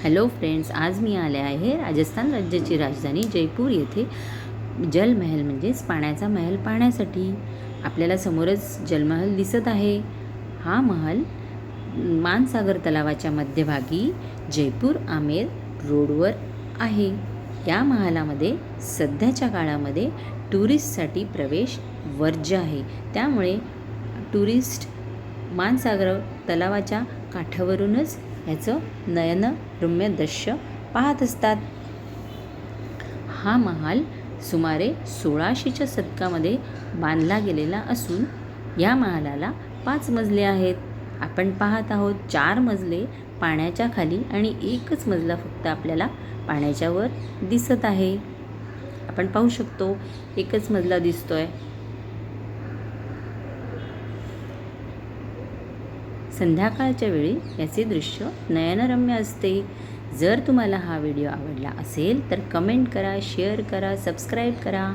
Hello friends, आज मी आले आहे राजस्थान राज्याची राजधानी जयपूर येथे जलमहल म्हणजेच पाण्याचा महल पाहण्यासाठी. आपल्याला समोरच जलमहल दिसत आहे. हा महल मानसागर तलावाच्या मध्यभागी जयपूर आमेर रोडवर आहे. या महालामध्ये सध्याच्या काळामध्ये टुरिस्टसाठी प्रवेश वर्ज्य आहे. त्यामुळे टुरिस्ट मानसागर तलावाच्या काठावरूनच ह्याचं नयनरम्य दृश्य पाहत असतात. हा महाल सुमारे 1600च्या शतकामध्ये बांधला गेलेला असून या महालाला 5 मजले आहेत. आपण पाहत आहोत 4 मजले पाण्याच्या खाली आणि एकच मजला फक्त आपल्याला पाण्याच्या वर दिसत आहे. आपण पाहू शकतो एकच मजला दिसतोय. संध्याकाळच्या वेळी याचे दृश्य नयनरम्य असते. जर तुम्हाला हा व्हिडिओ आवडला असेल तर कमेंट करा, शेअर करा, सबस्क्राईब करा.